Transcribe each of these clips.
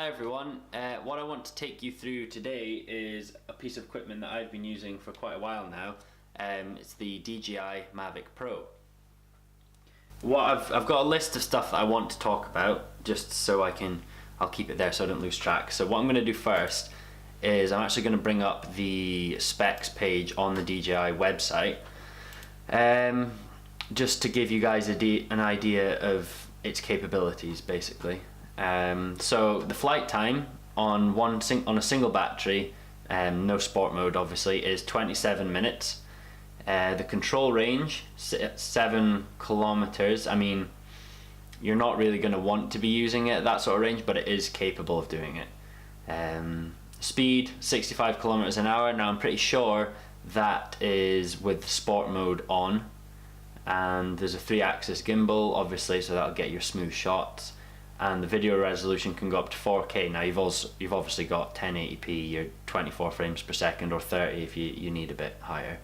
Hi everyone, what I want to take you through today is a piece of equipment that I've been using for quite a while now. It's the DJI Mavic Pro. I've got a list of stuff that I want to talk about, just so I'll keep it there so I don't lose track. So what I'm going to do first is I'm actually going to bring up the specs page on the DJI website, just to give you guys an idea of its capabilities basically. So the flight time on a single battery, no sport mode obviously, is 27 minutes. The control range, 7 kilometers. I mean, you're not really going to want to be using it at that sort of range, but it is capable of doing it. Speed, 65 kilometers an hour. Now I'm pretty sure that is with sport mode on, and there's a 3-axis gimbal obviously, so that'll get your smooth shots. And the video resolution can go up to 4K. Now you've obviously got 1080p, your 24 frames per second, or 30 if you need a bit higher.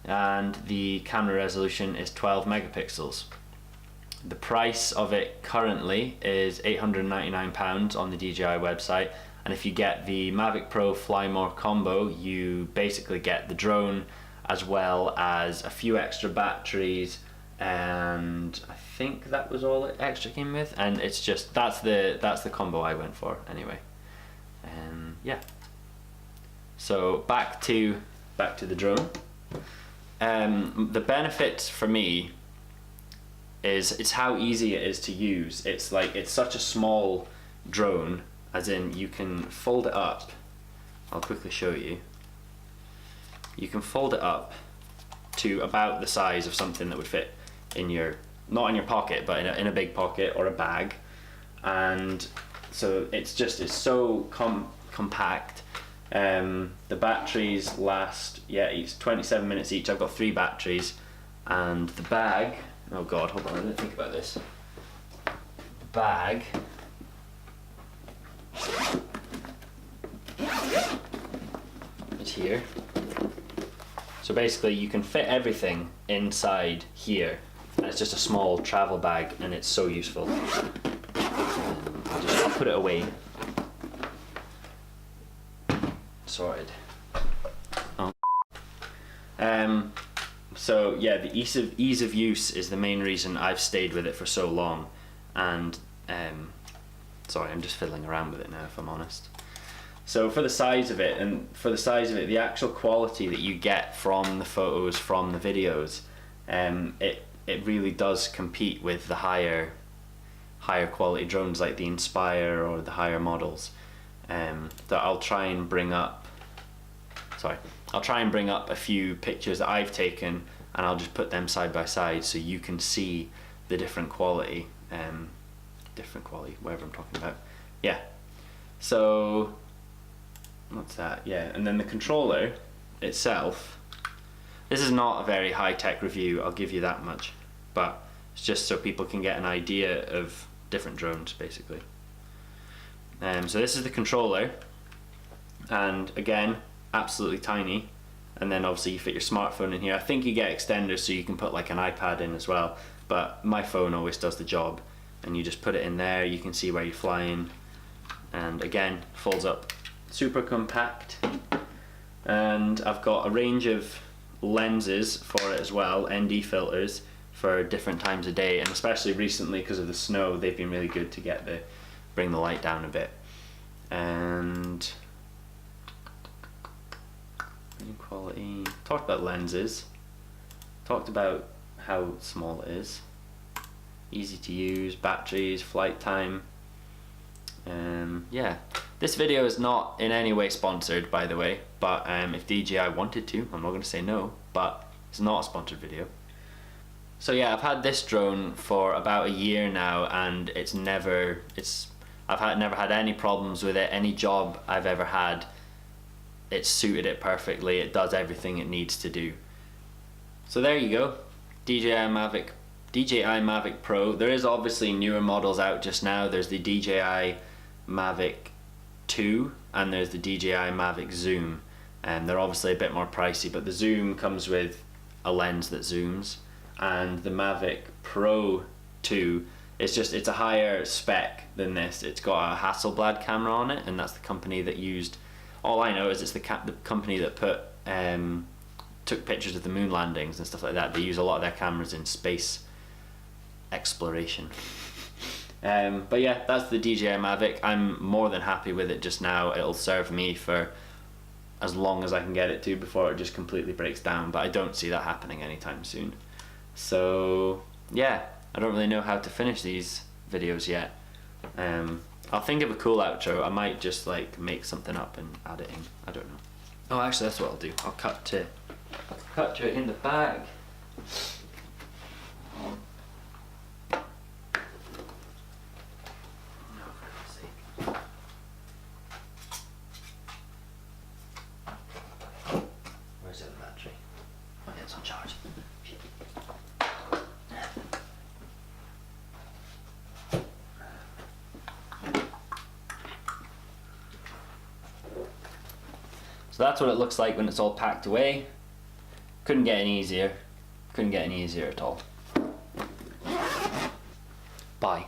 And the camera resolution is 12 megapixels. The price of it currently is £899 on the DJI website, and if you get the Mavic Pro Fly More combo, you basically get the drone as well as a few extra batteries, and I think that was all it extra came with, and it's just that's the combo I went for anyway. Yeah. So back to the drone. The benefits for me is it's how easy it is to use. It's such a small drone, as in you can fold it up. I'll quickly show you. You can fold it up to about the size of something that would fit in your, not in your pocket, but in a big pocket or a bag. And so it's so compact. The batteries last, it's 27 minutes each. I've got 3 batteries, and the bag, oh god, hold on, I didn't think about this. The bag is here. So basically you can fit everything inside here, and it's just a small travel bag, and it's so useful. I'll put it away. Sorted. So yeah, the ease of use is the main reason I've stayed with it for so long, and sorry, I'm just fiddling around with it now, if I'm honest. So for the size of it, the actual quality that you get from the photos, from the videos, it really does compete with the higher quality drones like the Inspire or the higher models. That I'll try and bring up a few pictures that I've taken, and I'll just put them side by side so you can see the different quality, whatever I'm talking about. Yeah. So what's that? Yeah, and then the controller itself. This is not a very high-tech review, I'll give you that much, but it's just so people can get an idea of different drones basically. So this is the controller, and again, absolutely tiny. And then obviously you fit your smartphone in here. I think you get extenders so you can put like an iPad in as well, but my phone always does the job, and you just put it in there. You can see where you're flying, and again, folds up, super compact. And I've got a range of lenses for it as well, ND filters for different times of day, and especially recently because of the snow, they've been really good to bring the light down a bit. And quality, talked about lenses, talked about how small it is, easy to use, batteries, flight time. Yeah, this video is not in any way sponsored, by the way, but if DJI wanted to, I'm not going to say no, but it's not a sponsored video. So yeah, I've had this drone for about a year now, and I've never had any problems with it. Any job I've ever had, it's suited it perfectly. It does everything it needs to do. So there you go, DJI Mavic Pro. There is obviously newer models out just now. There's the DJI Mavic 2 and there's the DJI Mavic Zoom, and they're obviously a bit more pricey, but the Zoom comes with a lens that zooms, and the Mavic Pro 2 it's a higher spec than this. It's got a Hasselblad camera on it, and that's the company that used. All I know is it's the company that took pictures of the moon landings and stuff like that. They use a lot of their cameras in space exploration. But yeah, that's the DJI Mavic. I'm more than happy with it just now. It'll serve me for as long as I can get it to before it just completely breaks down, but I don't see that happening anytime soon. So yeah, I don't really know how to finish these videos yet. I'll think of a cool outro. I might just like make something up and add it in. I don't know. Oh, actually, that's what I'll do. I'll cut to it in the bag. Where's the other battery? Oh yeah, it's on charge. Shit. So that's what it looks like when it's all packed away. Couldn't get any easier. Couldn't get any easier at all. Bye.